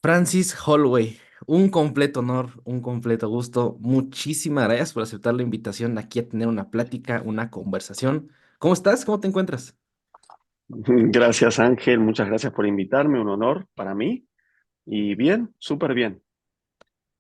Francis Holloway, un completo honor, un completo gusto. Muchísimas gracias por aceptar la invitación aquí a tener una plática, una conversación. ¿Cómo estás? ¿Cómo te encuentras? Gracias, Ángel. Muchas gracias por invitarme. Un honor para mí. Y bien, súper bien.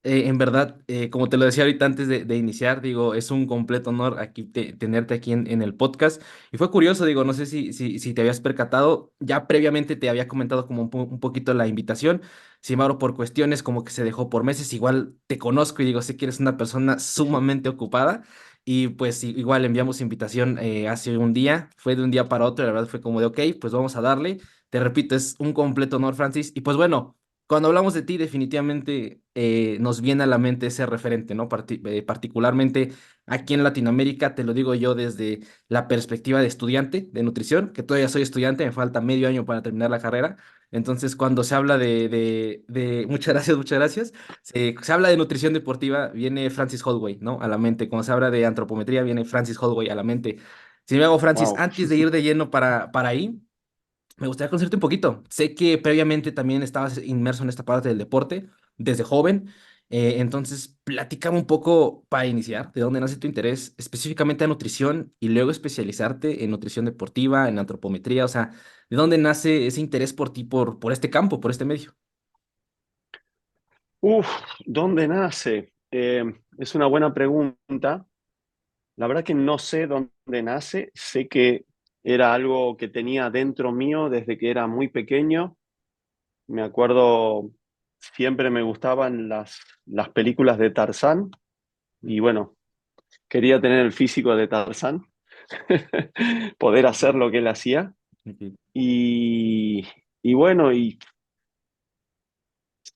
En verdad, como te lo decía ahorita antes de iniciar, digo, es un completo honor aquí tenerte aquí en el podcast. Y fue curioso, digo, no sé si te habías percatado, ya previamente te había comentado como un poquito la invitación. Sin embargo, por cuestiones como que se dejó por meses, igual te conozco y digo, sé que eres una persona sumamente ocupada. Y pues igual enviamos invitación hace un día, fue de un día para otro, y la verdad fue como de, ok, pues vamos a darle. Te repito, es un completo honor, Francis. Y pues bueno. Cuando hablamos de ti, definitivamente nos viene a la mente ese referente, ¿no? Particularmente aquí en Latinoamérica, te lo digo yo desde la perspectiva de estudiante de nutrición, que todavía soy estudiante, me falta medio año para terminar la carrera. Entonces, cuando se habla muchas gracias, muchas gracias, se habla de nutrición deportiva, viene Francis Holloway, ¿no? A la mente. Cuando se habla de antropometría, viene Francis Holloway a la mente. Sin embargo, Francis, Wow. antes de ir de lleno para ahí. Me gustaría conocerte un poquito. Sé que previamente también estabas inmerso en esta parte del deporte desde joven. Entonces, platícame un poco para iniciar, de dónde nace tu interés específicamente a nutrición y luego especializarte en nutrición deportiva, en antropometría. O sea, ¿de dónde nace ese interés por ti, por este campo, por este medio? Uf, ¿dónde nace? Es una buena pregunta. La verdad que no sé dónde nace. Sé que era algo que tenía dentro mío desde que era muy pequeño. Me acuerdo, siempre me gustaban las películas de Tarzán y bueno, quería tener el físico de Tarzán, poder hacer lo que él hacía. Ok. Y, y bueno, y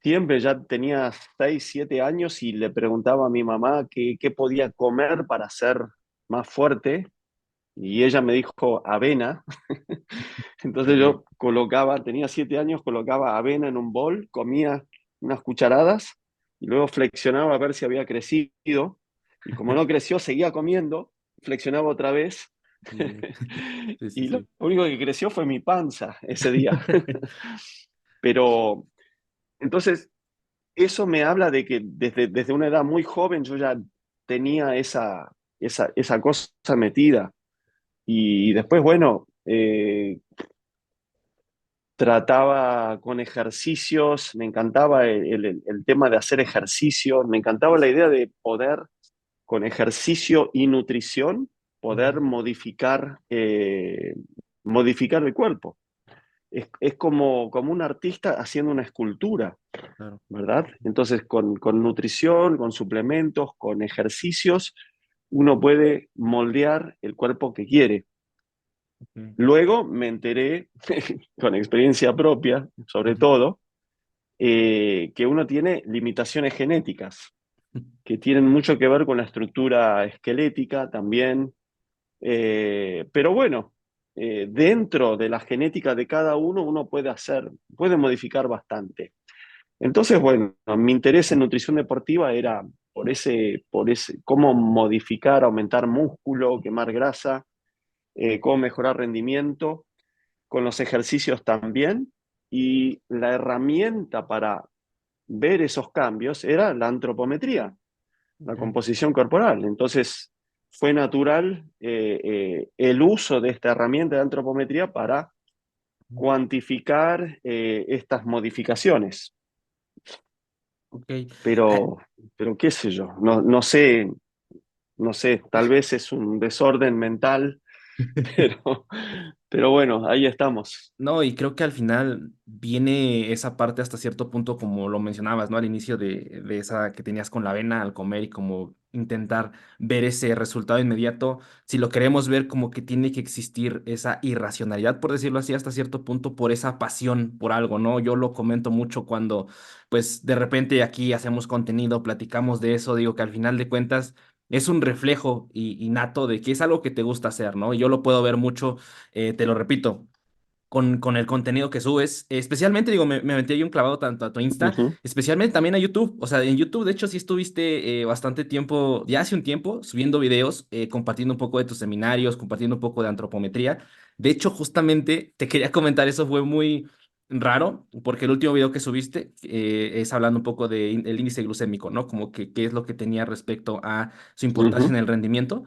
siempre ya tenía 6 7 años y le preguntaba a mi mamá qué podía comer para ser más fuerte y ella me dijo avena. Entonces Ok. yo colocaba, tenía 7 años, colocaba avena en un bol, comía unas cucharadas y luego flexionaba a ver si había crecido. Y como no creció, seguía comiendo, flexionaba otra vez. Sí, sí, sí, Y lo sí. único que creció fue mi panza ese día. Pero entonces eso me habla de que desde una edad muy joven yo ya tenía esa cosa metida. Y después, bueno, trataba con ejercicios, me encantaba el tema de hacer ejercicio, me encantaba la idea de poder, con ejercicio y nutrición, poder Ujú. modificar el cuerpo. Es como un artista haciendo una escultura, Claro. ¿verdad? Entonces, con nutrición, con suplementos, con ejercicios, uno puede moldear el cuerpo que quiere. Ok. Luego me enteré, con experiencia propia, sobre Ujú. todo, que uno tiene limitaciones genéticas, que tienen mucho que ver con la estructura esquelética también. Pero bueno, dentro de la genética de cada uno, uno puede modificar bastante. Entonces, bueno, mi interés en nutrición deportiva era por ese, cómo modificar, aumentar músculo, quemar grasa, cómo mejorar rendimiento, con los ejercicios también. Y la herramienta para ver esos cambios era la antropometría, la Ok. composición corporal. Entonces, fue natural el uso de esta herramienta de antropometría para cuantificar estas modificaciones. Ok. Pero, pero qué sé yo, no sé, tal vez es un desorden mental, pero, pero bueno, ahí estamos. No, y creo que al final viene esa parte hasta cierto punto, como lo mencionabas, ¿no? Al inicio de esa que tenías con la avena al comer y como intentar ver ese resultado inmediato. Si lo queremos ver como que tiene que existir esa irracionalidad, por decirlo así, hasta cierto punto, por esa pasión por algo, ¿no? Yo lo comento mucho cuando, pues, de repente aquí hacemos contenido, platicamos de eso, digo que al final de cuentas es un reflejo innato de que es algo que te gusta hacer, ¿no? Y yo lo puedo ver mucho, te lo repito con el contenido que subes. Especialmente, digo, me metí ahí un clavado tanto a tu Insta, Ujú. especialmente también a YouTube. O sea, en YouTube, de hecho, sí estuviste bastante tiempo, ya hace un tiempo, subiendo videos, compartiendo un poco de tus seminarios, compartiendo un poco de antropometría. De hecho, justamente te quería comentar, eso fue muy. raro, porque el último video que subiste es hablando un poco del índice glucémico, ¿no? Como que qué es lo que tenía respecto a su importancia en Ujú, el rendimiento.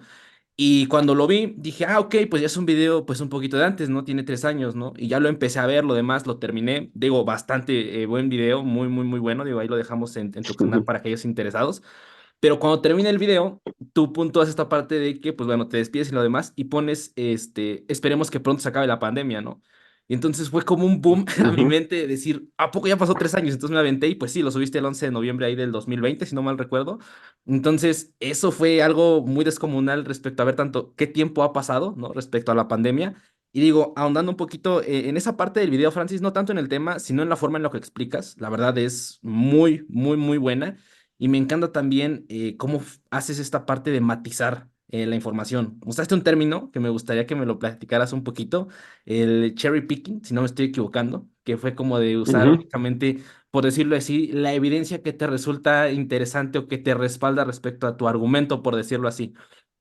Y cuando lo vi, dije, ah, ok, pues ya es un video pues un poquito de antes, ¿no? Tiene 3 años, ¿no? Y ya lo empecé a ver, lo demás lo terminé. Digo, bastante buen video, muy, muy, muy bueno. Digo, ahí lo dejamos en tu canal ujú, para aquellos interesados. Pero cuando termina el video, tú puntúas esta parte de que, pues bueno, te despides y lo demás y pones, esperemos que pronto se acabe la pandemia, ¿no? Y entonces fue como un boom a mi ujú, mente de decir, ¿a poco ya pasó 3 años? Entonces me aventé y pues sí, lo subiste el 11 de noviembre ahí del 2020 si no mal recuerdo. Entonces, eso fue algo muy descomunal respecto a ver tanto qué tiempo ha pasado, ¿no? Respecto a la pandemia. Y digo, ahondando un poquito en esa parte del video, Francis, no tanto en el tema, sino en la forma en la que explicas. La verdad es muy, muy, muy buena. Y me encanta también cómo haces esta parte de matizar la información. Usaste un término que me gustaría que me lo platicaras un poquito, el cherry picking, si no me estoy equivocando, que fue como de usar ujú. únicamente, por decirlo así, la evidencia que te resulta interesante o que te respalda respecto a tu argumento, por decirlo así.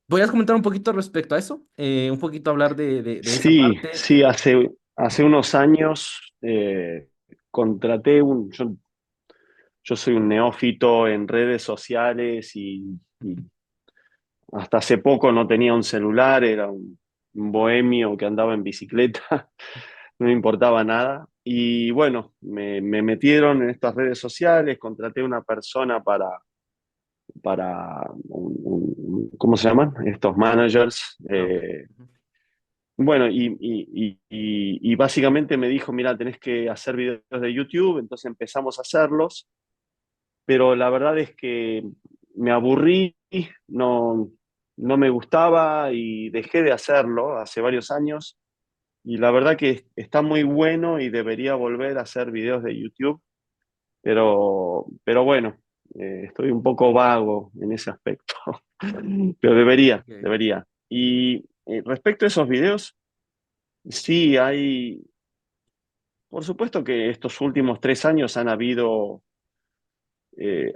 ¿Podrías comentar un poquito respecto a eso? Un poquito hablar de esa Sí, parte. sí, hace unos años contraté yo soy un neófito en redes sociales y hasta hace poco no tenía un celular, era un bohemio que andaba en bicicleta, no me importaba nada. Y bueno, me metieron en estas redes sociales, contraté una persona para ¿cómo se llaman? Estos managers. Ah, ok. Bueno, y básicamente me dijo, mira, tenés que hacer videos de YouTube, entonces empezamos a hacerlos, pero la verdad es que me aburrí, no, no me gustaba y dejé de hacerlo hace varios años, y la verdad que está muy bueno y debería volver a hacer videos de YouTube, pero bueno, estoy un poco vago en ese aspecto, pero Ok. debería. Y respecto a esos videos, sí, por supuesto que estos últimos 3 años han habido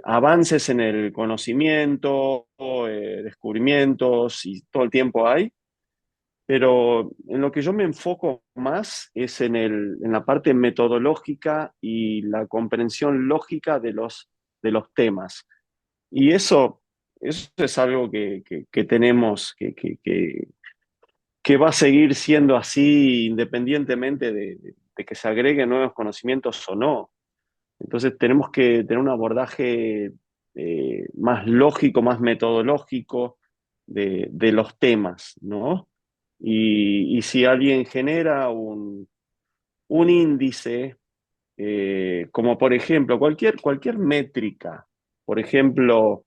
avances en el conocimiento, descubrimientos y todo el tiempo hay, pero en lo que yo me enfoco más es en la parte metodológica y la comprensión lógica de los temas. Y eso es algo que tenemos, que va a seguir siendo así independientemente de que se agreguen nuevos conocimientos o no. Entonces tenemos que tener un abordaje más lógico, más metodológico de los temas, ¿no? Y si alguien genera un índice, como por ejemplo cualquier métrica, por ejemplo,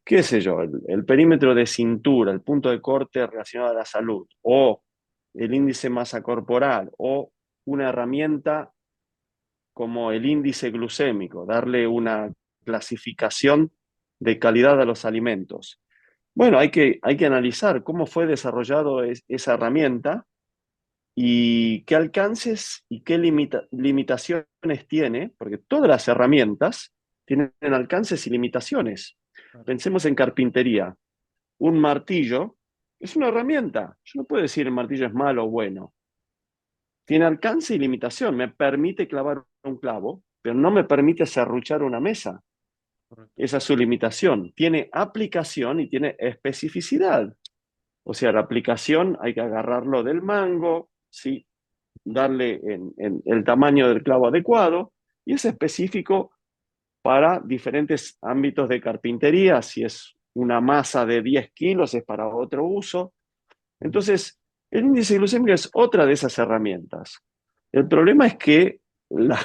qué sé yo, el perímetro de cintura, el punto de corte relacionado a la salud, o el índice masa corporal, o una herramienta como el índice glucémico, darle una clasificación de calidad a los alimentos. Bueno, hay que analizar cómo fue desarrollado esa herramienta y qué alcances y qué limitaciones tiene, porque todas las herramientas tienen alcances y limitaciones. Pensemos en carpintería. Un martillo es una herramienta. Yo no puedo decir el martillo es malo o bueno. Tiene alcance y limitación. Me permite clavar un clavo, pero no me permite serruchar una mesa. Correcto. Esa es su limitación. Tiene aplicación y tiene especificidad. O sea, la aplicación hay que agarrarlo del mango, ¿sí? Darle en el tamaño del clavo adecuado y es específico para diferentes ámbitos de carpintería. Si es una masa de 10 kilos es para otro uso. Ujú. Entonces, el índice glucémico es otra de esas herramientas. El problema es que la,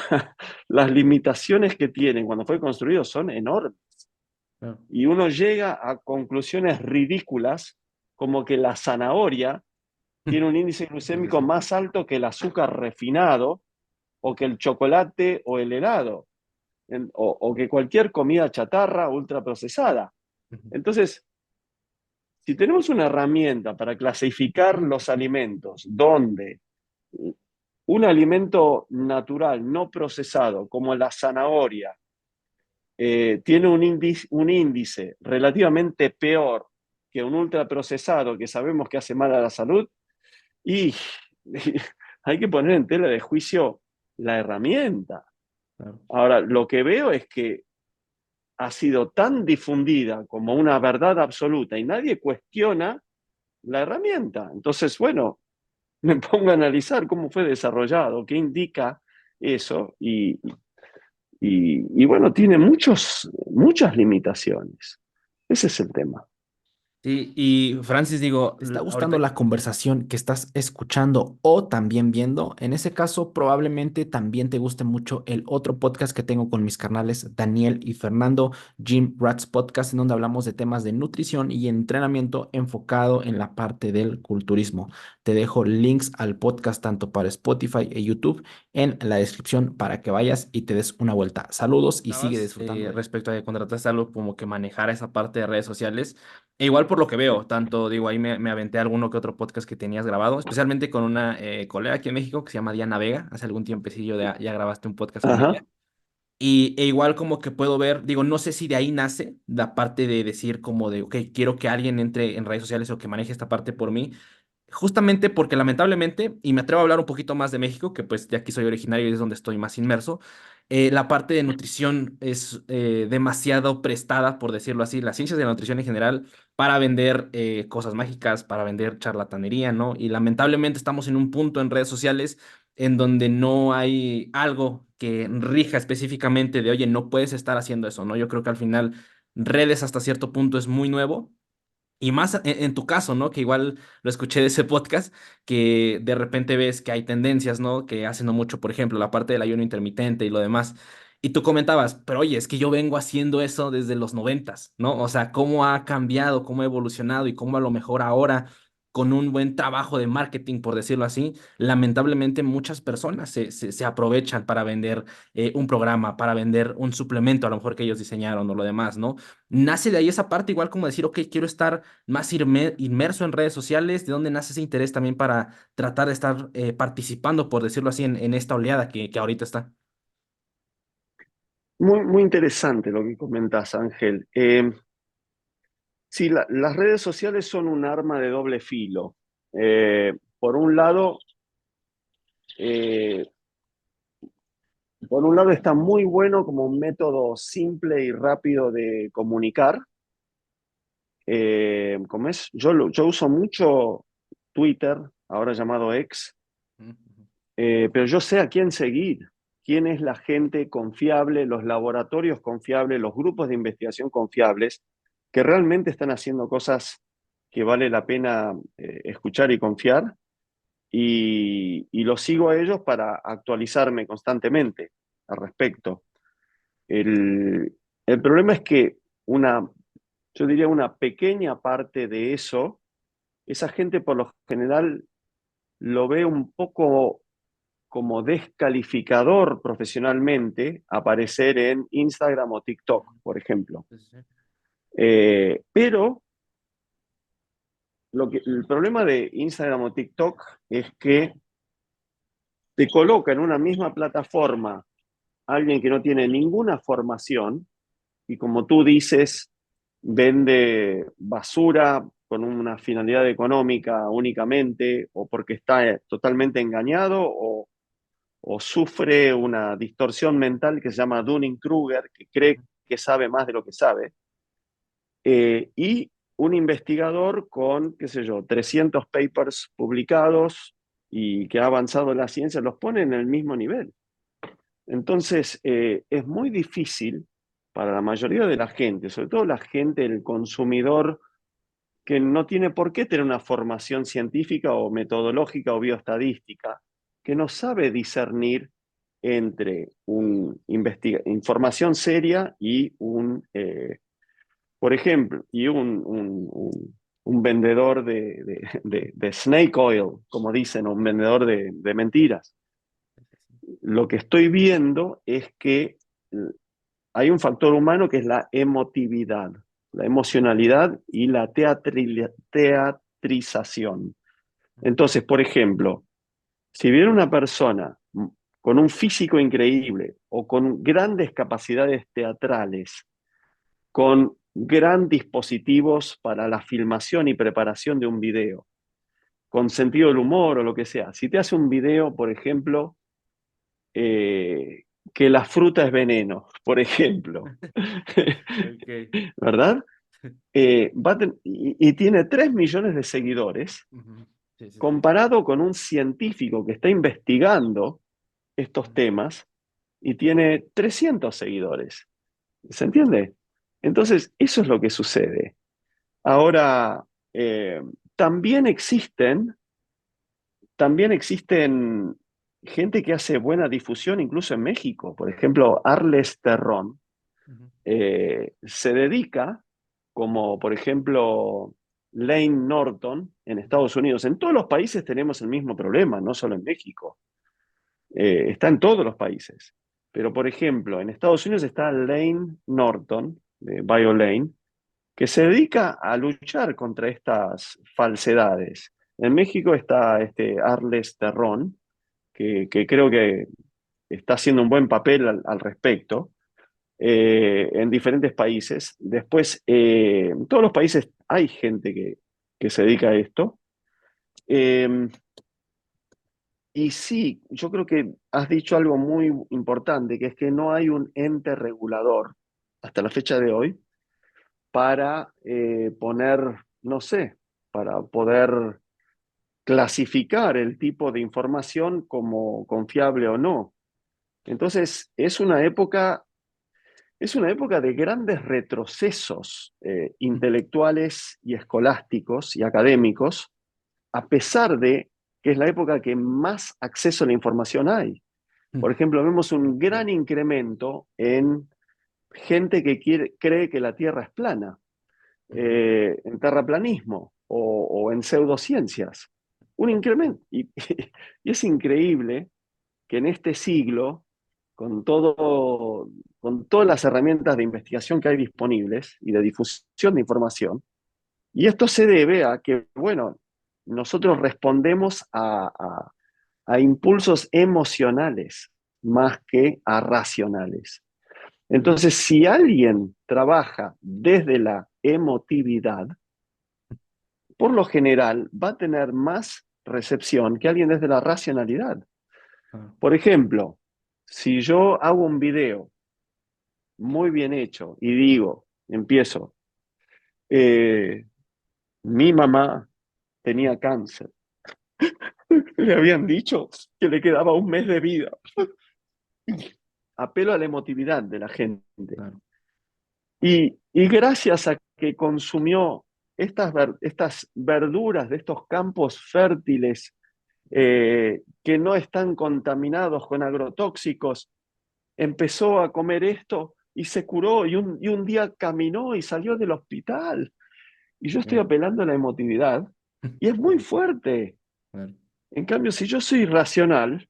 las limitaciones que tienen cuando fue construido son enormes Claro. y uno llega a conclusiones ridículas como que la zanahoria tiene un índice Sí, sí, glucémico sí. más alto que el azúcar refinado o que el chocolate o el helado o que cualquier comida chatarra ultraprocesada. Ujú. Entonces, si tenemos una herramienta para clasificar los alimentos donde un alimento natural no procesado como la zanahoria tiene un índice relativamente peor que un ultraprocesado que sabemos que hace mal a la salud, y hay que poner en tela de juicio la herramienta. Claro. Ahora, lo que veo es que ha sido tan difundida como una verdad absoluta y nadie cuestiona la herramienta. Entonces, bueno, me pongo a analizar cómo fue desarrollado, qué indica eso y bueno, tiene muchas limitaciones. Ese es el tema. Sí, y Francis, digo, ¿Te está gustando ahorita, la conversación que estás escuchando o también viendo? En ese caso, probablemente también te guste mucho el otro podcast que tengo con mis carnales Daniel y Fernando, Jim Rats Podcast, en donde hablamos de temas de nutrición y entrenamiento enfocado en la parte del culturismo. Te dejo links al podcast tanto para Spotify e YouTube en la descripción para que vayas y te des una vuelta. Saludos y sigue disfrutando de... respecto a que contrataste algo como que manejara esa parte de redes sociales, e igual por lo que veo, tanto digo, ahí me aventé alguno que otro podcast que tenías grabado, especialmente con una colega aquí en México que se llama Diana Vega, hace algún tiempecillo ya grabaste un podcast con ella. Ajá. E igual como que puedo ver, digo, no sé si de ahí nace la parte de decir como de, ok, quiero que alguien entre en redes sociales o que maneje esta parte por mí, justamente porque lamentablemente, y me atrevo a hablar un poquito más de México, que pues de aquí soy originario y es donde estoy más inmerso, la parte de nutrición es demasiado prestada, por decirlo así, las ciencias de la nutrición en general, para vender cosas mágicas, para vender charlatanería, ¿no? Y lamentablemente estamos en un punto en redes sociales en donde no hay algo que rija específicamente de, oye, no puedes estar haciendo eso, ¿no? Yo creo que al final redes hasta cierto punto es muy nuevo y más en tu caso, ¿no? Que igual lo escuché de ese podcast, que de repente ves que hay tendencias, ¿no? Que hacen no mucho, por ejemplo, la parte del ayuno intermitente y lo demás. Y tú comentabas, pero oye, es que yo vengo haciendo eso desde los 90, ¿no? O sea, cómo ha cambiado, cómo ha evolucionado y cómo a lo mejor ahora, con un buen trabajo de marketing, por decirlo así, lamentablemente muchas personas se aprovechan para vender un programa, para vender un suplemento, a lo mejor que ellos diseñaron o lo demás, ¿no? Nace de ahí esa parte, igual como decir, ok, quiero estar más inmerso en redes sociales, de dónde nace ese interés también para tratar de estar participando, por decirlo así, en esta oleada que ahorita está. Muy interesante lo que comentás, Ángel. Sí, las redes sociales son un arma de doble filo. Por un lado, eh, por un lado está muy bueno como un método simple y rápido de comunicar. ¿Cómo es? Yo uso mucho Twitter, ahora llamado X, Ujú. pero yo sé a quién seguir, quién es la gente confiable, los laboratorios confiables, los grupos de investigación confiables, que realmente están haciendo cosas que vale la pena escuchar y confiar, y los sigo a ellos para actualizarme constantemente al respecto. El, el problema es que yo diría una pequeña parte de eso, esa gente por lo general lo ve un poco como descalificador profesionalmente aparecer en Instagram o TikTok, por ejemplo. Sí, sí, Pero el problema de Instagram o TikTok es que te coloca en una misma plataforma alguien que no tiene ninguna formación y como tú dices, vende basura con una finalidad económica únicamente o porque está totalmente engañado o sufre una distorsión mental que se llama Dunning-Kruger, que cree ujú. que sabe más de lo que sabe, y un investigador con, qué sé yo, 300 papers publicados y que ha avanzado en la ciencia, los pone en el mismo nivel. Entonces, es muy difícil para la mayoría de la gente, sobre todo la gente, el consumidor, que no tiene por qué tener una formación científica o metodológica o bioestadística, que no sabe discernir entre información seria y por ejemplo, y un vendedor de snake oil, como dicen, o un vendedor de mentiras. Lo que estoy viendo es que hay un factor humano que es la emotividad, la emocionalidad y la teatrización. Entonces, por ejemplo, si viene una persona con un físico increíble o con grandes capacidades teatrales, con gran dispositivos para la filmación y preparación de un video, con sentido del humor o lo que sea, si te hace un video, por ejemplo, eh, que la fruta es veneno, por ejemplo. Ok. ¿Verdad? Y tiene 3 millones de seguidores, Ujú. Sí, sí, sí. comparado con un científico que está investigando estos Ujú. temas y tiene 300 seguidores. ¿Se entiende? Entonces, eso es lo que sucede. Ahora, eh, también existen, también existen gente que hace buena difusión, incluso en México. Por ejemplo, Arles Terrón Ujú. se dedica, como por ejemplo Lane Norton en Ujú. Estados Unidos. En todos los países tenemos el mismo problema, no solo en México. Está en todos los países. Pero por ejemplo, en Estados Unidos está Lane Norton, de BioLane, que se dedica a luchar contra estas falsedades. En México está Arles Terrón, que creo que está haciendo un buen papel al respecto en diferentes países. Después, en todos los países hay gente que se dedica a esto. Eh, y sí, yo creo que has dicho algo muy importante, que es que no hay un ente regulador hasta la fecha de hoy para poner, no sé, para poder clasificar el tipo de información como confiable o no. Entonces, es una época de grandes retrocesos intelectuales y escolásticos y académicos, a pesar de que es la época que más acceso a la información hay. Por ejemplo, vemos un Ok. gran incremento en gente que cree que la Tierra es plana, Ujú. en terraplanismo o en pseudociencias. Un incremento. Y es increíble que en este siglo, con todo, con todas las herramientas de investigación que hay disponibles y de difusión de información, y esto se debe a que, bueno, nosotros respondemos a impulsos emocionales más que a racionales. Ujú. Entonces, si alguien trabaja desde la emotividad, por lo general va a tener más recepción que alguien desde la racionalidad. Ah. Por ejemplo, si yo hago un video muy bien hecho y digo, empiezo, eh, mi mamá tenía cáncer, le habían dicho que le quedaba un mes de vida. Apelo a la emotividad de la gente. Claro. Y gracias a que consumió estas verduras de estos campos fértiles que no están contaminados con agrotóxicos, empezó a comer esto y se curó y un día caminó y salió del hospital. Y yo estoy Ok. apelando a la emotividad y es muy Sí, fuerte. claro. En cambio, si yo soy racional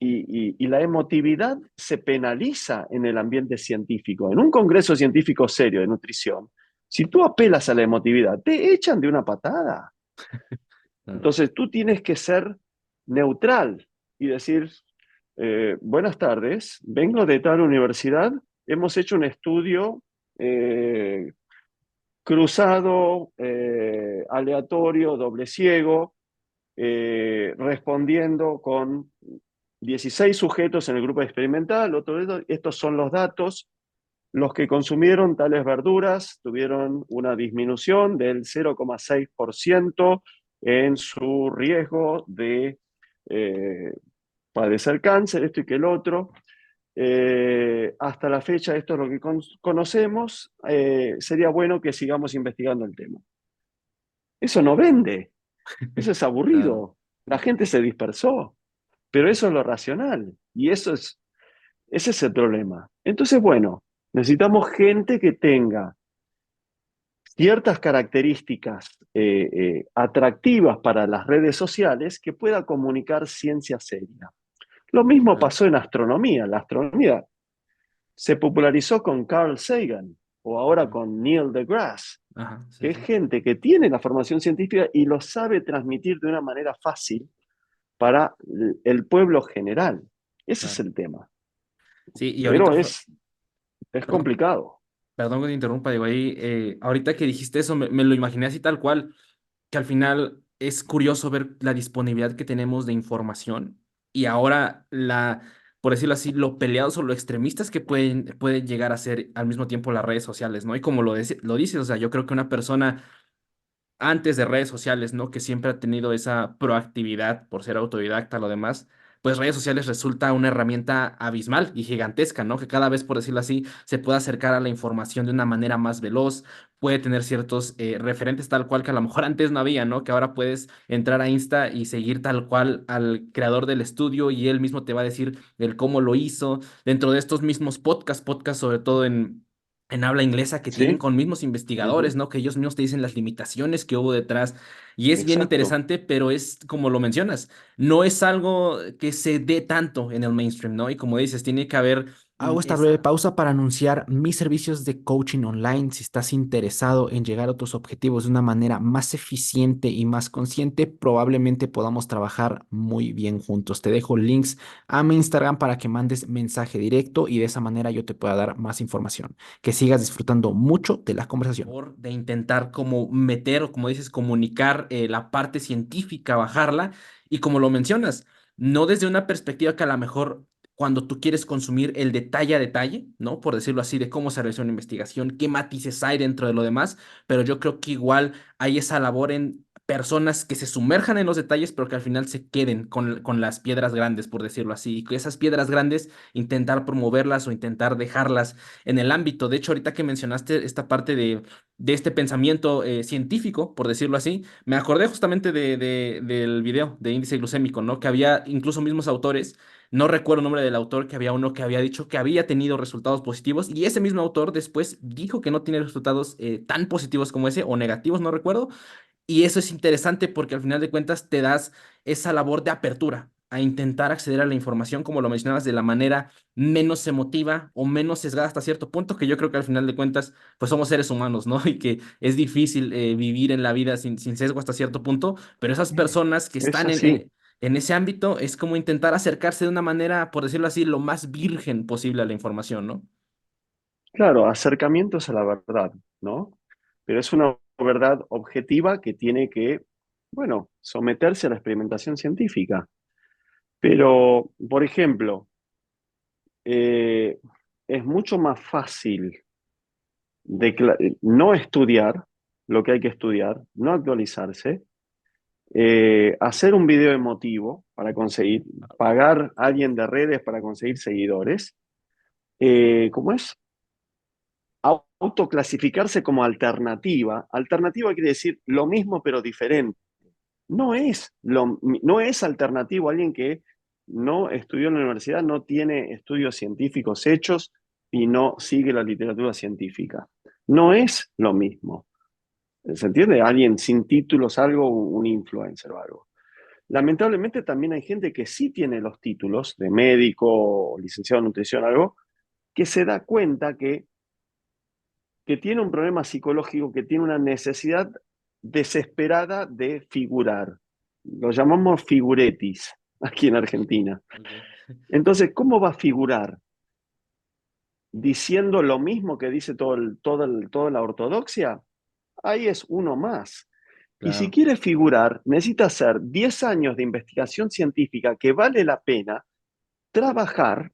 y la emotividad se penaliza en el ambiente científico, en un congreso científico serio de nutrición, si tú apelas a la emotividad, te echan de una patada. Claro. Entonces tú tienes que ser neutral y decir, buenas tardes, vengo de tal universidad, hemos hecho un estudio eh, cruzado, aleatorio, doble ciego, respondiendo con 16 sujetos en el grupo experimental, estos son los datos. Los que consumieron tales verduras tuvieron una disminución del 0,6% en su riesgo de eh, padecer cáncer, esto y que el otro. Hasta la fecha, esto es lo que conocemos. Sería bueno que sigamos investigando el tema. Eso no vende, eso es Claro. aburrido. La gente se dispersó, pero eso es lo racional y ese es el problema. Entonces, bueno, necesitamos gente que tenga ciertas características atractivas para las redes sociales que pueda comunicar ciencia seria. Lo mismo Claro. pasó en astronomía. La astronomía se popularizó con Carl Sagan o ahora Ujú. con Neil deGrasse, Ajá, sí, que es sí. gente que tiene la formación científica y lo sabe transmitir de una manera fácil para el pueblo general. Ese es Claro. el tema. Sí, y ahorita, Pero es perdón, complicado. perdón que te interrumpa, digo, ahí, ahorita que dijiste eso, me lo imaginé así tal cual, que al final es curioso ver la disponibilidad que tenemos de información y ahora por decirlo así, lo peleados o lo extremistas que pueden llegar a ser al mismo tiempo las redes sociales, ¿no? Y como lo dices, o sea, yo creo que una persona antes de redes sociales, ¿no? Que siempre ha tenido esa proactividad por ser autodidacta, lo demás, pues redes sociales resulta una herramienta abismal y gigantesca, ¿no? Que cada vez, por decirlo así, se puede acercar a la información de una manera más veloz, puede tener ciertos referentes tal cual que a lo mejor antes no había, ¿no? Que ahora puedes entrar a Insta y seguir tal cual al creador del estudio y él mismo te va a decir el cómo lo hizo. Dentro de estos mismos podcasts sobre todo en habla inglesa que tienen ¿Sí? con mismos investigadores, Ujú. ¿no? Que ellos mismos te dicen las limitaciones que hubo detrás. Y es bien Exacto. interesante, pero es como lo mencionas, no es algo que se dé tanto en el mainstream, ¿no? Y como dices, tiene que haber Hago esta breve esa... pausa para anunciar mis servicios de coaching online. Si estás interesado en llegar a tus objetivos de una manera más eficiente y más consciente, probablemente podamos trabajar muy bien juntos. Te dejo links a mi Instagram para que mandes mensaje directo y de esa manera yo te pueda dar más información. Que sigas disfrutando mucho de la conversación. Labor de intentar como meter o como dices, comunicar la parte científica, bajarla y como lo mencionas, no desde una perspectiva que a lo mejor cuando tú quieres consumir el detalle a detalle, ¿no? Por decirlo así, de cómo se realizó una investigación, qué matices hay dentro de lo demás, pero yo creo que igual hay esa labor en personas que se sumerjan en los detalles, pero que al final se queden con las piedras grandes, por decirlo así, y que esas piedras grandes intentar promoverlas o intentar dejarlas en el ámbito. De hecho, ahorita que mencionaste esta parte de este pensamiento científico, por decirlo así, me acordé justamente del video de índice glucémico, ¿no? Que había incluso mismos autores, no recuerdo el nombre del autor, que había uno que había dicho que había tenido resultados positivos y ese mismo autor después dijo que no tiene resultados tan positivos como ese o negativos, no recuerdo, y eso es interesante porque al final de cuentas te das esa labor de apertura a intentar acceder a la información, como lo mencionabas, de la manera menos emotiva o menos sesgada hasta cierto punto, que yo creo que al final de cuentas, pues somos seres humanos, ¿no? Y que es difícil vivir en la vida sin sesgo hasta cierto punto, pero esas personas que Es están así. en ese ámbito es como intentar acercarse de una manera, por decirlo así, lo más virgen posible a la información, ¿no? Claro, acercamientos a la verdad, ¿no? Pero es una verdad objetiva que tiene que, bueno, someterse a la experimentación científica. Pero, por ejemplo, eh, es mucho más fácil no estudiar lo que hay que estudiar, no actualizarse, hacer un video emotivo para conseguir, pagar a alguien de redes para conseguir seguidores. ¿Cómo es? Autoclasificarse como alternativa. Alternativa quiere decir lo mismo pero diferente. No es alternativo. Alguien que no estudió en la universidad, no tiene estudios científicos hechos y no sigue la literatura científica. No es lo mismo. ¿Se entiende? Alguien sin títulos, algo, un influencer o algo. Lamentablemente también hay gente que sí tiene los títulos de médico, licenciado en nutrición, algo, que se da cuenta que tiene un problema psicológico, que tiene una necesidad desesperada de figurar. Lo llamamos figuretis aquí en Argentina. Ok. Entonces, ¿cómo va a figurar? ¿Diciendo lo mismo que dice toda la ortodoxia? Ahí es uno más. Y si Claro, quiere figurar, necesita hacer 10 años de investigación científica que vale la pena trabajar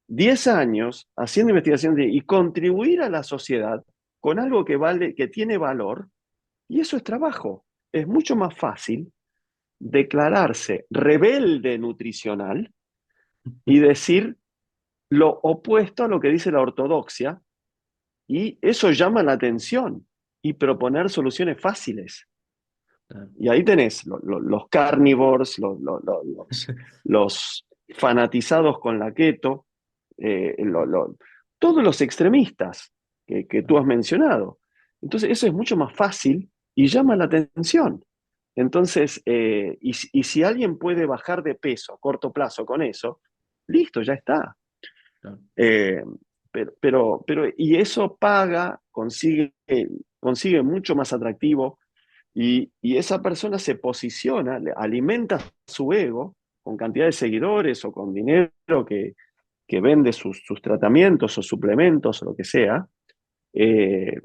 10 años haciendo investigación y contribuir a la sociedad con algo que vale, que tiene valor, y eso es trabajo. Es mucho más fácil declararse rebelde nutricional y decir lo opuesto a lo que dice la ortodoxia, y eso llama la atención y proponer soluciones fáciles. claro. Y ahí tenés los carnívores, los fanatizados con la keto, eh, lo- lo- todos los extremistas que tú has mencionado. Entonces, eso es mucho más fácil y llama la atención. Entonces, y si alguien puede bajar de peso a corto plazo con eso, listo, ya está. Claro. Eh, y eso paga, consigue mucho más atractivo y esa persona se posiciona, alimenta su ego con cantidad de seguidores o con dinero que vende sus tratamientos o suplementos o lo que sea. eh,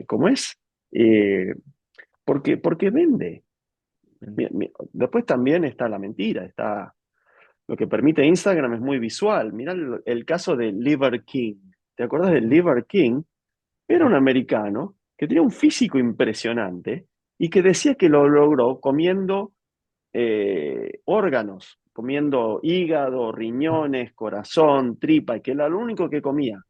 ¿Cómo es? Eh, porque vende. Bien. Después también está la mentira, está Lo que permite Instagram es muy visual. Mirá el caso de Liver King. ¿Te acuerdas de Ujú. Liver King? Era un americano que tenía un físico impresionante y que decía que lo logró comiendo órganos, comiendo hígado, riñones, corazón, tripa, y que era lo único que comía.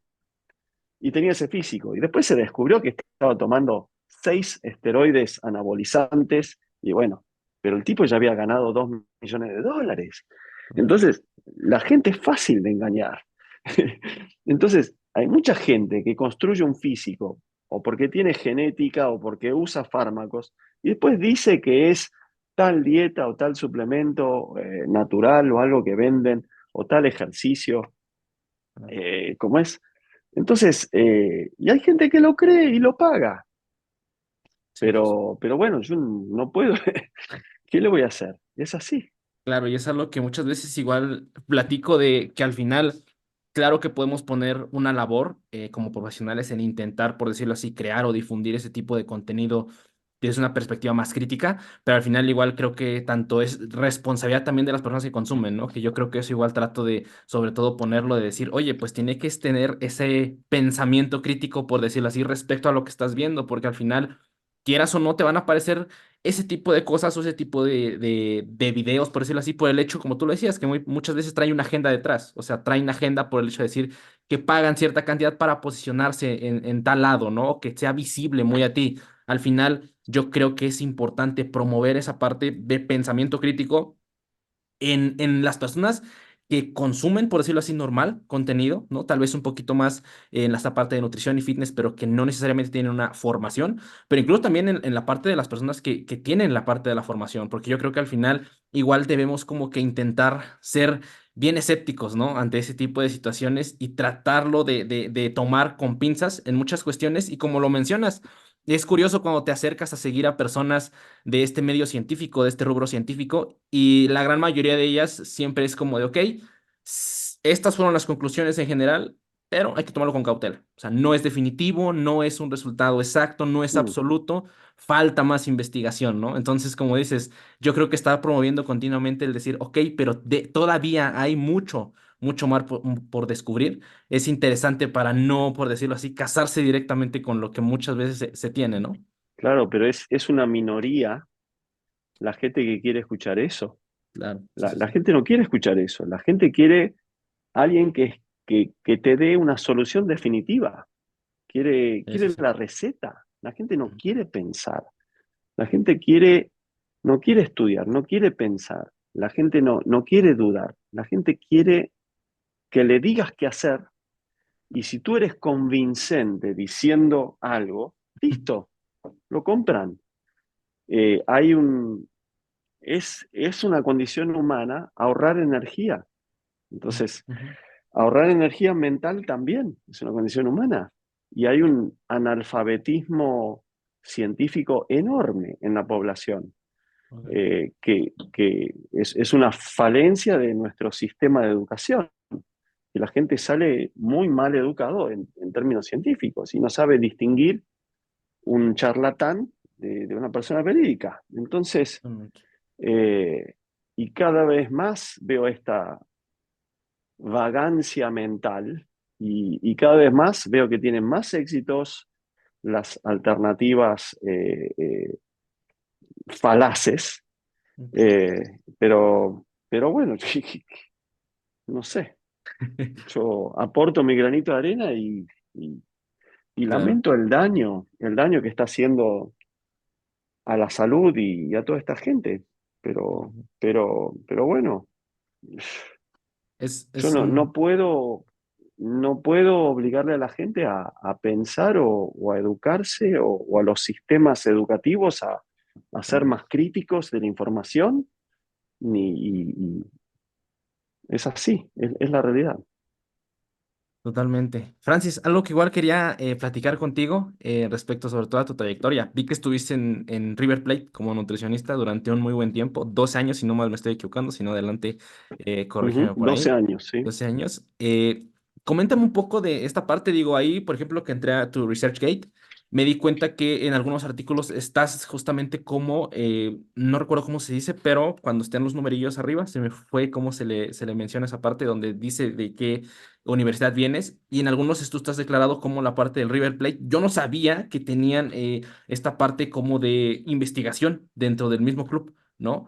Y tenía ese físico. Y después se descubrió que estaba tomando 6 esteroides anabolizantes y bueno, pero el tipo ya había ganado $2 millones. Totalmente. Entonces, la gente es fácil de engañar. Entonces, hay mucha gente que construye un físico o porque tiene genética o porque usa fármacos y después dice que es tal dieta o tal suplemento natural o algo que venden o tal ejercicio, como es. Entonces, y hay gente que lo cree y lo paga, Sí, pues. pero bueno, yo no puedo, ¿qué le voy a hacer? Es así. Claro, y es algo que muchas veces igual platico de que al final, claro que podemos poner una labor como profesionales en intentar, por decirlo así, crear o difundir ese tipo de contenido desde una perspectiva más crítica, pero al final igual creo que tanto es responsabilidad también de las personas que consumen, ¿no? Que yo creo que eso igual trato de, sobre todo, ponerlo de decir, oye, pues tiene que tener ese pensamiento crítico, por decirlo así, respecto a lo que estás viendo, porque al final, quieras o no, te van a aparecer ese tipo de cosas o ese tipo de videos, por decirlo así, por el hecho, como tú lo decías, que muchas veces traen una agenda detrás, o sea, traen agenda por el hecho de decir que pagan cierta cantidad para posicionarse en tal lado, ¿no? O que sea visible muy a ti. Al final, yo creo que es importante promover esa parte de pensamiento crítico en las personas que consumen, por decirlo así, normal contenido, ¿no? Tal vez un poquito más en esta parte de nutrición y fitness, pero que no necesariamente tienen una formación, pero incluso también en la parte de las personas que tienen la parte de la formación, porque yo creo que al final igual debemos como que intentar ser bien escépticos, ¿no? Ante ese tipo de situaciones y tratarlo de tomar con pinzas en muchas cuestiones y como lo mencionas. Es curioso cuando te acercas a seguir a personas de este medio científico, de este rubro científico, y la gran mayoría de ellas siempre es como de, ok, estas fueron las conclusiones en general, pero hay que tomarlo con cautela. O sea, no es definitivo, no es un resultado exacto, no es Mm. absoluto, falta más investigación, ¿no? Entonces, como dices, yo creo que está promoviendo continuamente el decir, ok, pero todavía hay mucho. Mucho más por descubrir. Es interesante para no, por decirlo así, casarse directamente con lo que muchas veces se tiene, ¿no? Claro, pero es una minoría la gente que quiere escuchar eso. Claro, sí, La, sí, la sí. gente no quiere escuchar eso. La gente quiere alguien que te dé una solución definitiva. Sí, sí, Quiere sí. la receta. La gente no Ujú. quiere pensar. La gente no quiere estudiar, no quiere pensar. La gente no quiere dudar. La gente quiere que le digas qué hacer y si tú eres convincente diciendo algo, listo, lo compran. Hay es una condición humana ahorrar energía. Entonces, Ujú. ahorrar energía mental también es una condición humana. Y hay un analfabetismo científico enorme en la población, Ok. que es una falencia de nuestro sistema de educación. Y la gente sale muy mal educado en términos científicos y no sabe distinguir un charlatán de una persona verídica. Entonces, Totalmente. eh, y cada vez más veo esta vagancia mental y cada vez más veo que tienen más éxitos las alternativas falaces, Ok. eh, pero bueno, no sé, yo aporto mi granito de arena y, y Claro. lamento el daño que está haciendo a la salud y a toda esta gente, Ujú. pero bueno, yo Es un... no puedo obligarle a la gente a pensar o a educarse o a los sistemas educativos a ser Claro, más críticos de la información, y es así, es la realidad. totalmente. Francis, algo que igual quería platicar contigo respecto sobre todo a tu trayectoria. Vi que estuviste en River Plate como nutricionista durante un muy buen tiempo, 12 años, si no mal me estoy equivocando, si no adelante, Ujú, corrígeme por 12 ahí, años, sí. 12 años. coméntame un poco de esta parte, digo, ahí, por ejemplo, que entré a tu ResearchGate, me di cuenta que en algunos artículos estás justamente como, no recuerdo cómo se dice, pero cuando estén los numerillos arriba, se me fue cómo se le menciona esa parte donde dice de qué universidad vienes, y en algunos tú estás declarado como la parte del River Plate. Yo no sabía que tenían esta parte como de investigación dentro del mismo club, ¿no?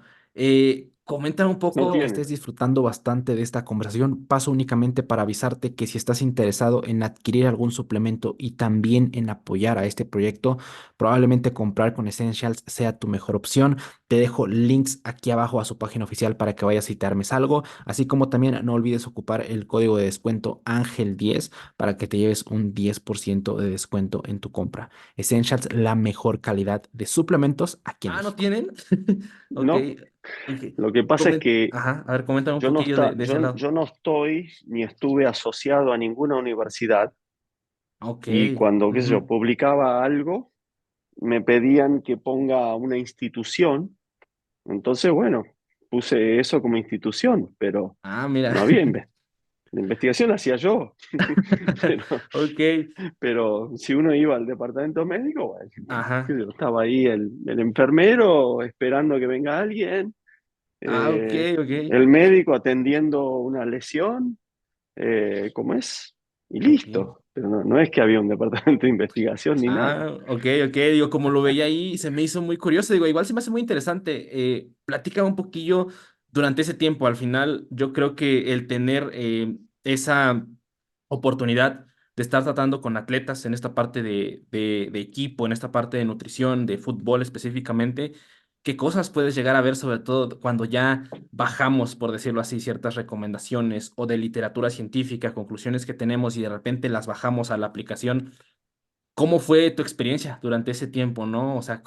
Comenta un No poco. tiene. Estés disfrutando bastante de esta conversación. Paso únicamente para avisarte que si estás interesado en adquirir algún suplemento y también en apoyar a este proyecto, probablemente comprar con Essentials sea tu mejor opción. Te dejo links aquí abajo a su página oficial para que vayas y te armes algo, así como también no olvides ocupar el código de descuento Ángel10 para que te lleves un 10% de descuento en tu compra. Essentials, la mejor calidad de suplementos aquí en Ah, ¿no México. tienen? Ok, No, ok. lo que pasa es que Ajá, a ver, coméntame un yo no, poquillo está, de ese lado. yo no estoy ni estuve asociado a ninguna universidad Ok, y cuando, qué sé yo, ujú. publicaba algo, me pedían que ponga una institución. Entonces, bueno, puse eso como institución, pero Ah, mira. no había la investigación la hacía yo. Pero, Ok, pero si uno iba al departamento médico, bueno, qué ajá. sé yo, estaba ahí el enfermero esperando que venga alguien, Ah, ok, eh, ok. el médico atendiendo una lesión, ¿cómo es? Y Ok. listo. Pero no, no es que había un departamento de investigación ni nada. Ah, ok, ok. Digo, como lo veía ahí, se me hizo muy curioso. Digo, igual se me hace muy interesante. Platica un poquillo durante ese tiempo. Al final, yo creo que el tener esa oportunidad de estar tratando con atletas en esta parte de equipo, en esta parte de nutrición, de fútbol específicamente, qué cosas puedes llegar a ver, sobre todo cuando ya bajamos, por decirlo así, ciertas recomendaciones o de literatura científica, conclusiones que tenemos y de repente las bajamos a la aplicación. ¿Cómo fue tu experiencia durante ese tiempo, no? O sea,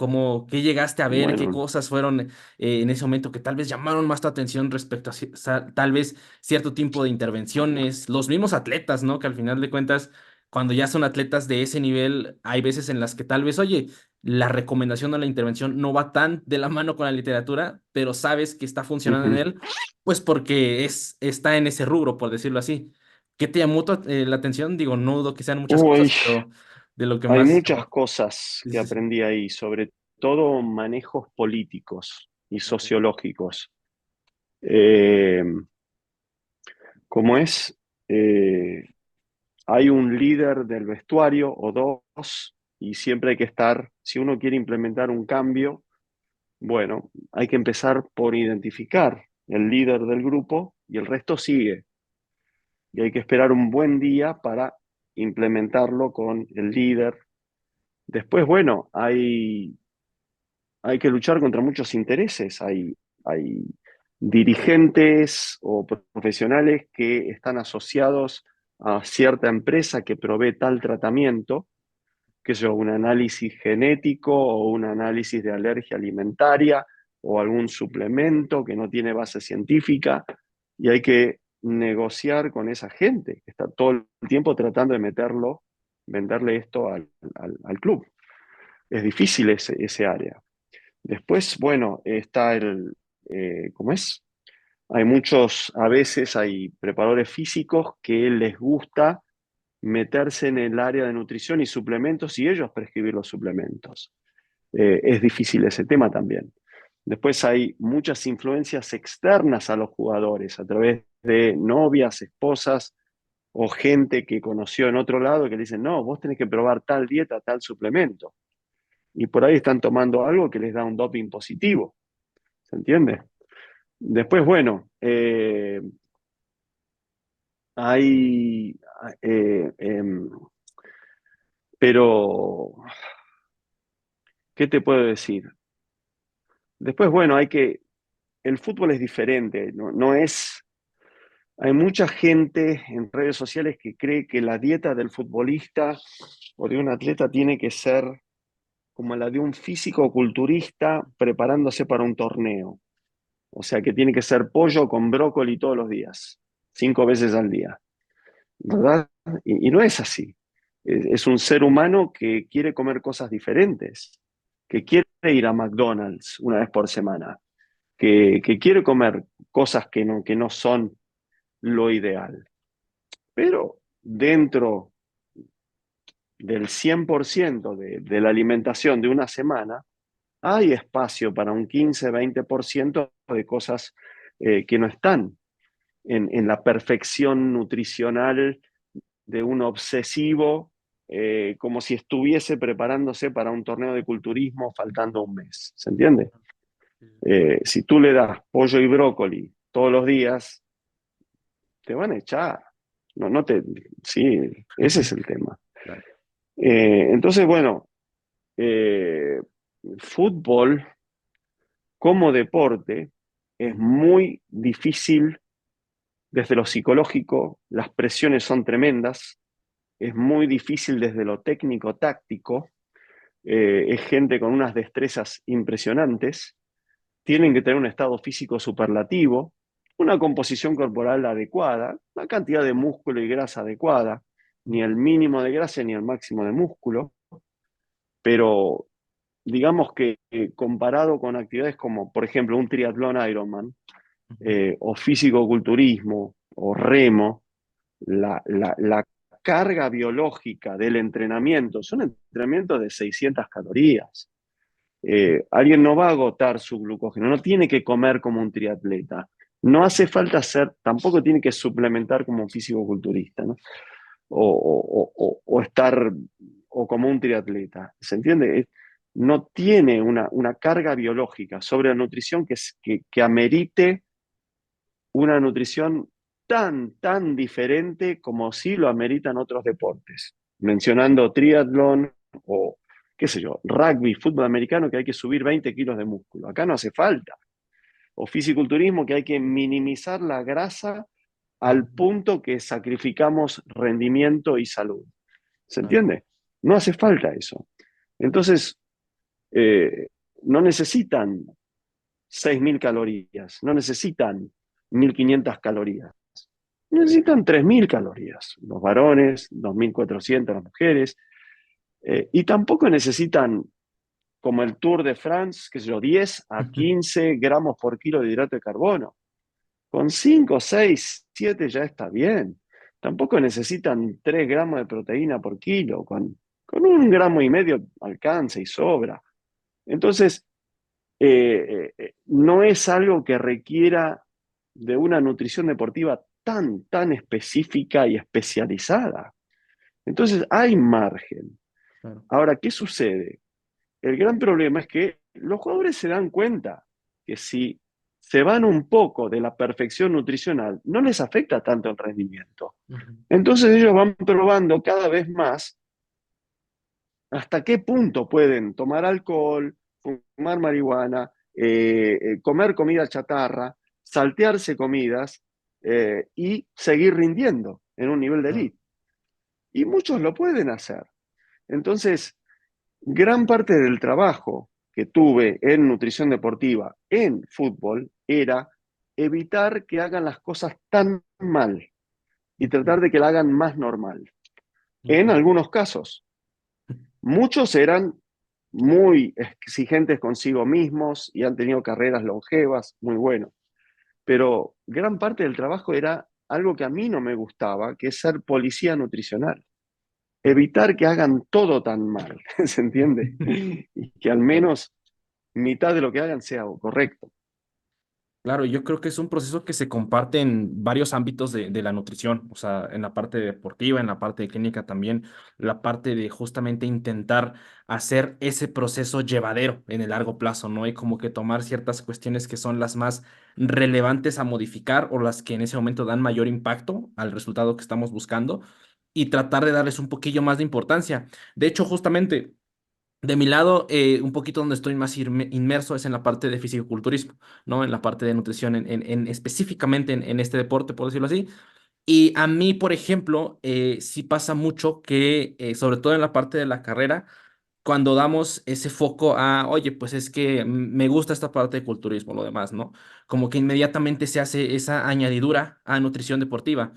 qué llegaste a ver, qué Bueno, cosas fueron en ese momento que tal vez llamaron más tu atención respecto a tal vez cierto tipo de intervenciones, los mismos atletas, ¿no? Que al final de cuentas, cuando ya son atletas de ese nivel, hay veces en las que tal vez, oye, la recomendación o la intervención no va tan de la mano con la literatura, pero sabes que está funcionando en ujú. él, pues porque está en ese rubro, por decirlo así. ¿Qué te llamó la atención? Digo, no dudo que sean muchas cosas, Uy, pero de lo que hay más. muchas cosas Sí, que sí, sí. aprendí ahí, sobre todo manejos políticos y Ok. sociológicos. Eh, ¿Cómo es? Eh, Hay un líder del vestuario o dos, y siempre hay que estar, si uno quiere implementar un cambio, bueno, hay que empezar por identificar el líder del grupo y el resto sigue. Y hay que esperar un buen día para implementarlo con el líder. Después, bueno, hay que luchar contra muchos intereses. Hay dirigentes o profesionales que están asociados a cierta empresa que provee tal tratamiento, que es un análisis genético o un análisis de alergia alimentaria o algún suplemento que no tiene base científica, y hay que negociar con esa gente que está todo el tiempo tratando de venderle esto al club. Es difícil ese área. Después, bueno, está ¿cómo es? Hay muchos, a veces hay preparadores físicos que les gusta meterse en el área de nutrición y suplementos y ellos prescribir los suplementos. Es difícil ese tema también. Después hay muchas influencias externas a los jugadores a través de novias, esposas o gente que conoció en otro lado que le dicen, no, vos tenés que probar tal dieta, tal suplemento. Y por ahí están tomando algo que les da un doping positivo. ¿Se entiende? Después, bueno, hay, eh, eh, pero, ¿qué te puedo decir? Después, bueno, el fútbol es diferente, no, no es, hay mucha gente en redes sociales que cree que la dieta del futbolista o de un atleta tiene que ser como la de un físico culturista preparándose para un torneo. O sea, que tiene que ser pollo con brócoli todos los días, 5 veces al día, ¿verdad? Y no es así. Es un ser humano que quiere comer cosas diferentes, que quiere ir a McDonald's una vez por semana, que quiere comer cosas que no son lo ideal. Pero dentro del 100% de la alimentación de una semana, hay espacio para un 15-20% de cosas que no están en la perfección nutricional de un obsesivo, como si estuviese preparándose para un torneo de culturismo faltando un mes. ¿Se entiende? Si tú le das pollo y brócoli todos los días, te van a echar. No, no te, sí, ese es el tema. Claro. Entonces, bueno, eh, fútbol como deporte es muy difícil desde lo psicológico, las presiones son tremendas, es muy difícil desde lo técnico-táctico, es gente con unas destrezas impresionantes, tienen que tener un estado físico superlativo, una composición corporal adecuada, una cantidad de músculo y grasa adecuada, ni el mínimo de grasa ni el máximo de músculo, pero digamos que comparado con actividades como, por ejemplo, un triatlón Ironman, o físico-culturismo, o remo, la carga biológica del entrenamiento son entrenamientos de 600 calorías. Alguien no va a agotar su glucógeno, no tiene que comer como un triatleta, no hace falta hacer, tampoco tiene que suplementar como un físico-culturista, ¿no? O estar, o como un triatleta, ¿se entiende? No tiene una carga biológica sobre la nutrición que amerite una nutrición tan diferente como sí lo ameritan otros deportes, mencionando triatlón o, qué sé yo, rugby, fútbol americano, que hay que subir 20 kilos de músculo. Acá no hace falta. O fisiculturismo, que hay que minimizar la grasa al punto que sacrificamos rendimiento y salud. ¿Se Claro. entiende? No hace falta eso. Entonces, eh, no necesitan 6.000 calorías, no necesitan 1.500 calorías, necesitan 3.000 calorías, los varones, 2.400 las mujeres, y tampoco necesitan, como el Tour de France, que sé yo, 10 a 15 gramos por kilo de hidrato de carbono. Con 5, 6, 7 ya está bien. Tampoco necesitan 3 gramos de proteína por kilo, con 1,5 gramos alcanza y sobra. Entonces, no es algo que requiera de una nutrición deportiva tan específica y especializada. Entonces hay margen. Claro. Ahora, ¿qué sucede? El gran problema es que los jugadores se dan cuenta que si se van un poco de la perfección nutricional, no les afecta tanto el rendimiento. Ujú. Entonces ellos van probando cada vez más hasta qué punto pueden tomar alcohol, fumar marihuana, comer comida chatarra, saltearse comidas y seguir rindiendo en un nivel de Claro. elite. Y muchos lo pueden hacer. Entonces, gran parte del trabajo que tuve en nutrición deportiva, en fútbol, era evitar que hagan las cosas tan mal y Ujú. tratar de que la hagan más normal. En Ok. algunos casos, muchos eran muy exigentes consigo mismos y han tenido carreras longevas, muy bueno. Pero gran parte del trabajo era algo que a mí no me gustaba, que es ser policía nutricional. Claro. Evitar que hagan todo tan mal, ¿se entiende? Y que al Claro. menos mitad de lo que hagan sea correcto. Claro, yo creo que es un proceso que se comparte en varios ámbitos de la nutrición, o sea, en la parte deportiva, en la parte de clínica también, la parte de justamente intentar hacer ese proceso llevadero en el largo plazo, ¿no? Y como que tomar ciertas cuestiones que son las más relevantes a modificar o las que en ese momento dan mayor impacto al resultado que estamos buscando y tratar de darles un poquillo más de importancia. De hecho, justamente... De mi lado, un poquito donde estoy más inmerso es en la parte de fisicoculturismo, ¿no? En la parte de nutrición, específicamente en este deporte, por decirlo así. Y a mí, por ejemplo, sí pasa mucho que, sobre todo en la parte de la carrera, cuando damos ese foco a, oye, pues es que me gusta esta parte de culturismo, lo demás, ¿no? Como que inmediatamente se hace esa añadidura a nutrición deportiva.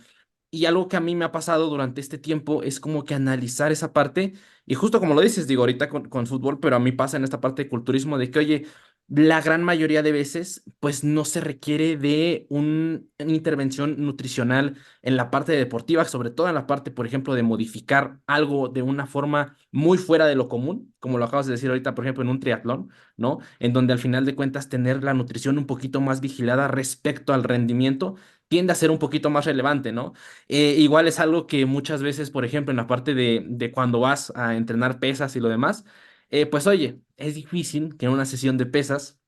Y algo que a mí me ha pasado durante este tiempo es como que analizar esa parte, y justo como lo dices, digo, ahorita con fútbol, pero a mí pasa en esta parte de culturismo de que, oye, la gran mayoría de veces, pues no se requiere de una intervención nutricional en la parte deportiva, sobre todo en la parte, por ejemplo, de modificar algo de una forma muy fuera de lo común, como lo acabas de decir ahorita, por ejemplo, en un triatlón, ¿no? En donde al final de cuentas tener la nutrición un poquito más vigilada respecto al rendimiento tiende a ser un poquito más relevante, ¿no? Igual es algo que muchas veces, por ejemplo, en la parte de cuando vas a entrenar pesas y lo demás, pues oye, es difícil que en una sesión de pesas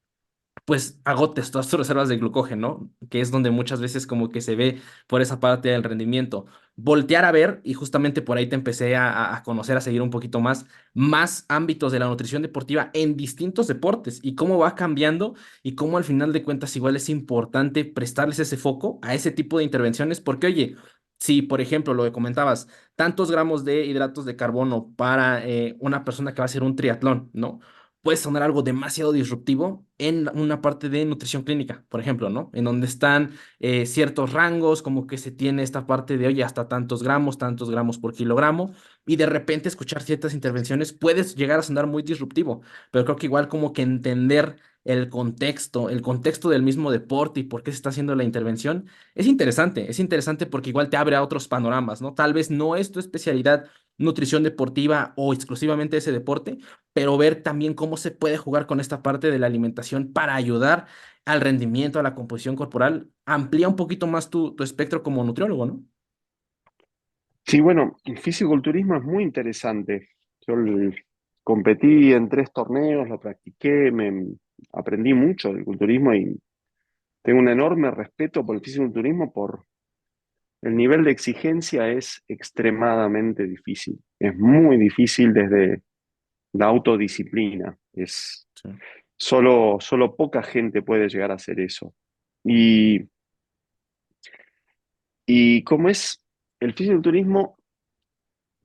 pues agotes todas tus reservas de glucógeno, que es donde muchas veces como que se ve por esa parte del rendimiento. Voltear a ver, y justamente por ahí te empecé a conocer, a seguir un poquito más ámbitos de la nutrición deportiva en distintos deportes y cómo va cambiando y cómo al final de cuentas igual es importante prestarles ese foco a ese tipo de intervenciones, porque oye, si por ejemplo lo que comentabas, tantos gramos de hidratos de carbono para una persona que va a hacer un triatlón, ¿no? Puede sonar algo demasiado disruptivo en una parte de nutrición clínica, por ejemplo, ¿no? En donde están ciertos rangos, como que se tiene esta parte de, oye, hasta tantos gramos por kilogramo, y de repente escuchar ciertas intervenciones puede llegar a sonar muy disruptivo, pero creo que igual como que entender el contexto del mismo deporte y por qué se está haciendo la intervención, es interesante porque igual te abre a otros panoramas, ¿no? Tal vez no es tu especialidad nutrición deportiva o exclusivamente ese deporte, pero ver también cómo se puede jugar con esta parte de la alimentación para ayudar al rendimiento, a la composición corporal, amplía un poquito más tu espectro como nutriólogo, ¿no? Sí, bueno, el fisiculturismo es muy interesante. Yo competí en 3 torneos, lo practiqué, aprendí mucho del culturismo y tengo un enorme respeto por el fisiculturismo por el nivel de exigencia es extremadamente difícil. Es muy difícil desde la autodisciplina. Sí. Solo poca gente puede llegar a hacer eso. Y, y como es, el fisiculturismo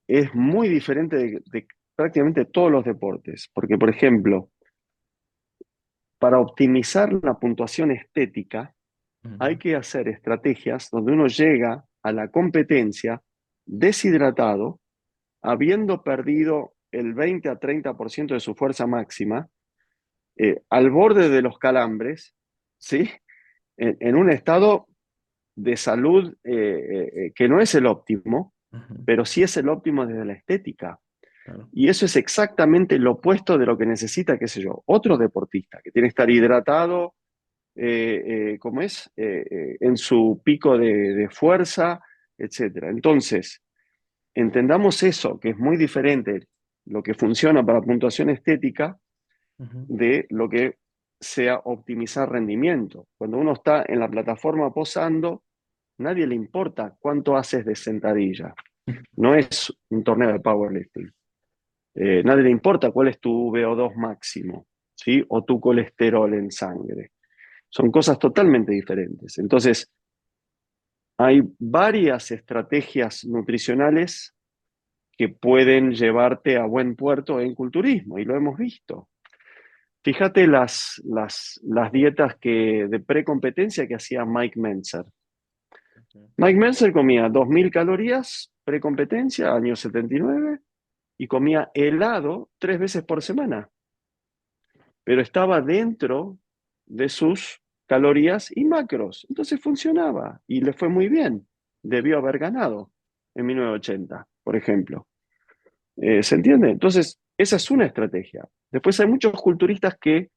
es muy diferente de prácticamente todos los deportes, porque por ejemplo, para optimizar la puntuación estética, hay Ujú, que hacer estrategias donde uno llega a la competencia deshidratado, habiendo perdido el 20 a 30% de su fuerza máxima, al borde de los calambres, ¿sí? En un estado de salud que no es el óptimo, ujú, pero sí es el óptimo desde la estética. claro. Y eso es exactamente lo opuesto de lo que necesita, qué sé yo, otro deportista, que tiene que estar hidratado, ¿cómo es? En su pico de fuerza, etcétera. Entonces, entendamos eso, que es muy diferente lo que funciona para puntuación estética Ujú, de lo que sea optimizar rendimiento. Cuando uno está en la plataforma posando, nadie le importa cuánto haces de sentadilla. No es un torneo de powerlifting. Nadie le importa cuál es tu VO2 máximo, ¿sí? O tu colesterol en sangre. Son cosas totalmente diferentes. Entonces, hay varias estrategias nutricionales que pueden llevarte a buen puerto en culturismo, y lo hemos visto. Fíjate las dietas de precompetencia que hacía Mike Mentzer. ujú, Mike Mentzer comía 2000 calorías precompetencia, año 79, y comía helado 3 veces por semana, pero estaba dentro de sus calorías y macros. Entonces funcionaba y le fue muy bien. Debió haber ganado en 1980, por ejemplo. ¿Se entiende? Entonces, esa es una estrategia. Después hay muchos culturistas que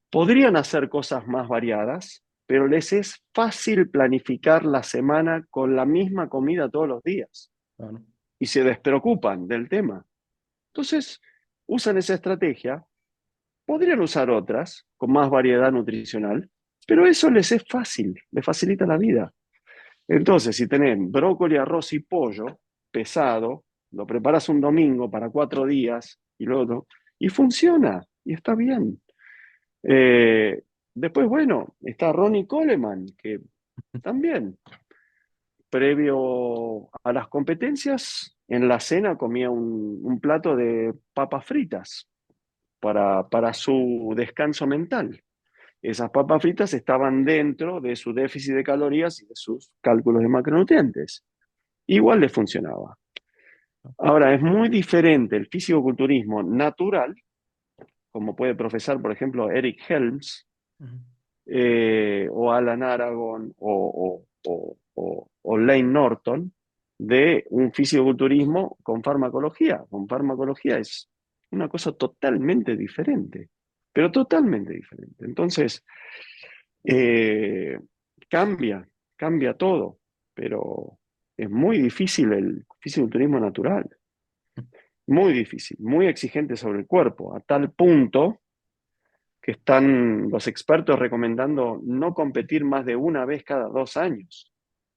podrían hacer cosas más variadas, pero les es fácil planificar la semana con la misma comida todos los días claro. y se despreocupan del tema. Entonces, usan esa estrategia, podrían usar otras con más variedad nutricional, pero eso les es fácil, les facilita la vida. Entonces, si tenés brócoli, arroz y pollo pesado, lo preparas un domingo para 4 días y luego, y funciona, y está bien. Eh, Después, bueno, está Ronnie Coleman, que también, previo a las competencias, en la cena comía un plato de papas fritas para su descanso mental. Esas papas fritas estaban dentro de su déficit de calorías y de sus cálculos de macronutrientes. Igual le funcionaba. Ahora, es muy diferente el fisicoculturismo natural como puede profesar, por ejemplo, Eric Helms, Ujú. o Alan Aragon o Lane Norton, de un fisiculturismo con farmacología. Con farmacología es una cosa totalmente diferente, pero totalmente diferente. Entonces, eh, cambia, cambia todo, pero es muy difícil el fisiculturismo natural, muy difícil, muy exigente sobre el cuerpo, a tal punto que están los expertos recomendando no competir más de una vez cada 2 años,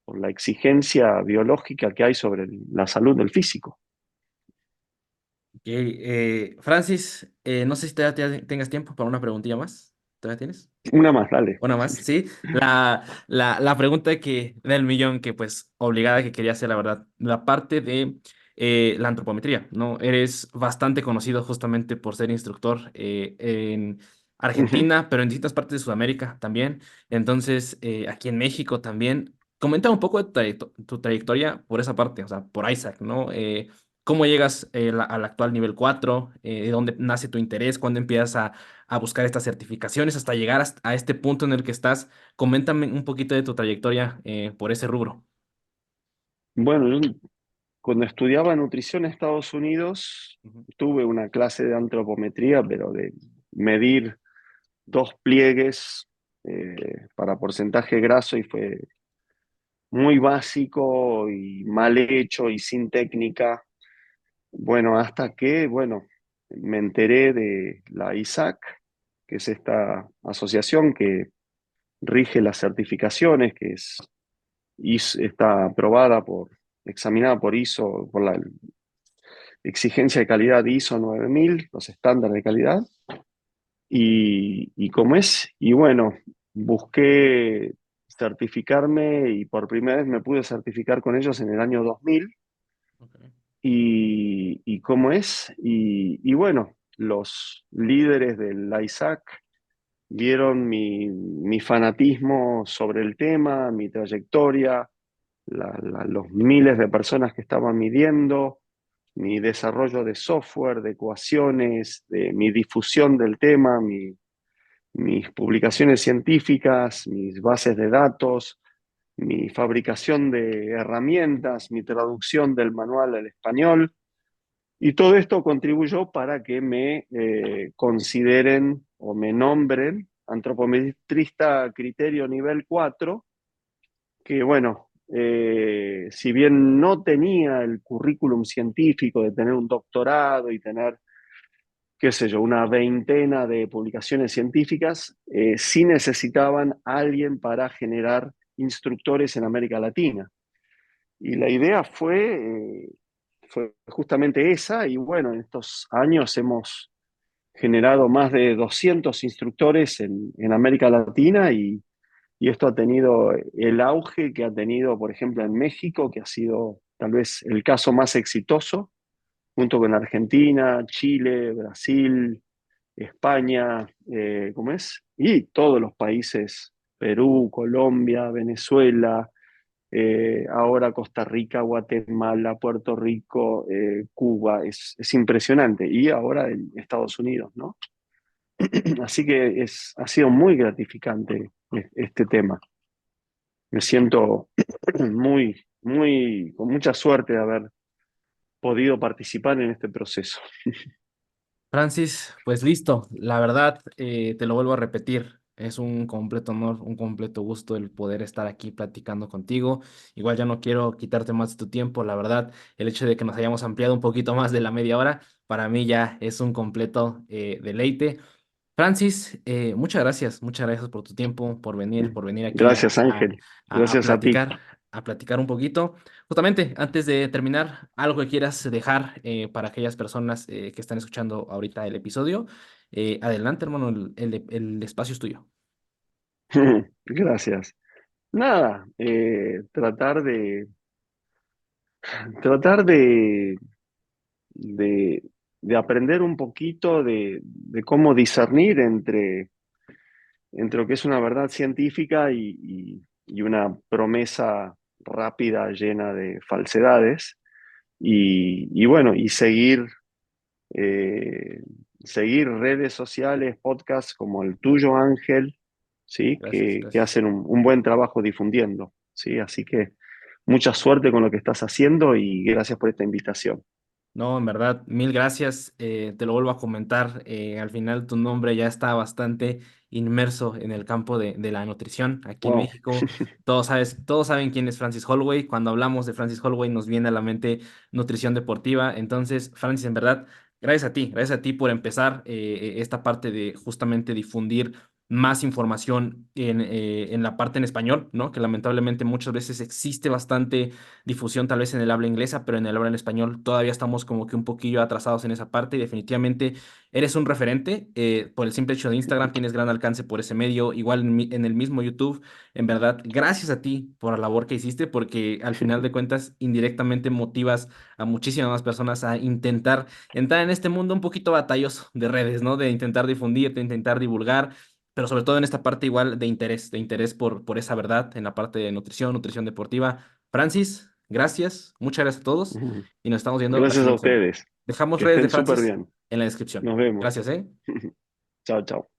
por la exigencia biológica que hay sobre la salud del físico. Ok, Francis, no sé si todavía tengas tiempo para una preguntilla más. ¿Todavía tienes? Una más, dale. Una más, sí. La pregunta del millón que pues obligada que quería hacer, la verdad, la parte de la antropometría, ¿no? Eres bastante conocido justamente por ser instructor en Argentina, pero en distintas partes de Sudamérica también. Entonces, aquí en México también. Comenta un poco de tu trayectoria por esa parte, o sea, por Isaac, ¿no? ¿Cómo llegas al actual nivel 4? ¿De dónde nace tu interés? ¿Cuándo empiezas a buscar estas certificaciones hasta llegar a este punto en el que estás? Coméntame un poquito de tu trayectoria por ese rubro. Bueno, yo cuando estudiaba nutrición en Estados Unidos, Ujú. tuve una clase de antropometría, pero de medir 2 pliegues para porcentaje graso y fue muy básico y mal hecho y sin técnica. Bueno, hasta que, bueno, me enteré de la ISAC, que es esta asociación que rige las certificaciones, que está aprobada examinada por ISO, por la exigencia de calidad ISO 9000, los estándares de calidad. Y cómo es, y bueno, busqué certificarme y por primera vez me pude certificar con ellos en el año 2000. Ok. Y cómo es, y bueno, los líderes del ISAC vieron mi fanatismo sobre el tema, mi trayectoria, los miles de personas que estaban midiendo, mi desarrollo de software, de ecuaciones, de mi difusión del tema, mis publicaciones científicas, mis bases de datos, mi fabricación de herramientas, mi traducción del manual al español. Y todo esto contribuyó para que me consideren o me nombren antropometrista criterio nivel 4, que bueno, si bien no tenía el currículum científico de tener un doctorado y tener, qué sé yo, una veintena de publicaciones científicas, sí necesitaban a alguien para generar instructores en América Latina. Y la idea fue justamente esa, y bueno, en estos años hemos generado más de 200 instructores en América Latina y esto ha tenido el auge que ha tenido, por ejemplo, en México, que ha sido tal vez el caso más exitoso, junto con Argentina, Chile, Brasil, España, ¿cómo es? Y todos los países, Perú, Colombia, Venezuela, ahora Costa Rica, Guatemala, Puerto Rico, Cuba, es impresionante. Y ahora en Estados Unidos, ¿no? Así que ha sido muy gratificante este tema. Me siento con mucha suerte de haber podido participar en este proceso. Francis, pues listo. La verdad, te lo vuelvo a repetir. Es un completo honor, un completo gusto el poder estar aquí platicando contigo. Igual ya no quiero quitarte más de tu tiempo. La verdad, el hecho de que nos hayamos ampliado un poquito más de la media hora, para mí ya es un completo deleite. Francis, muchas gracias por tu tiempo, por venir aquí Gracias, Ángel. a Gracias a ti. a platicar un poquito. Justamente, antes de terminar, algo que quieras dejar para aquellas personas que están escuchando ahorita el episodio. Adelante, hermano, el espacio es tuyo. Gracias. Nada, tratar de, de aprender un poquito de cómo discernir entre lo que es una verdad científica y una promesa rápida llena de falsedades y bueno, y seguir eh, seguir redes sociales, podcasts como el tuyo, Ángel, ¿sí? Gracias, Que gracias. hacen un buen trabajo difundiendo, ¿sí? Así que mucha suerte con lo que estás haciendo y gracias por esta invitación. No, en verdad, mil gracias. Te lo vuelvo a comentar. Al final tu nombre ya está bastante inmerso en el campo de la nutrición aquí en Wow. México. Todos saben quién es Francis Holloway. Cuando hablamos de Francis Holloway nos viene a la mente nutrición deportiva. Entonces, Francis, en verdad, gracias a ti por empezar esta parte de justamente difundir más información en la parte en español, ¿no? Que lamentablemente muchas veces existe bastante difusión tal vez en el habla inglesa, pero en el habla en español todavía estamos como que un poquillo atrasados en esa parte y definitivamente eres un referente por el simple hecho de Instagram, tienes gran alcance por ese medio, igual en el mismo YouTube, en verdad, gracias a ti por la labor que hiciste, porque al final de cuentas indirectamente motivas a muchísimas más personas a intentar entrar en este mundo un poquito batalloso de redes, ¿no? De intentar difundir, de intentar divulgar. Pero sobre todo en esta parte igual de interés por esa verdad, en la parte de nutrición, nutrición deportiva. Francis, gracias, muchas gracias a todos y nos estamos viendo la Gracias a siguiente semana. ustedes. Dejamos Que redes de estén súper Francis bien. en la descripción. Nos vemos. Gracias, ¿eh? Chao, chao.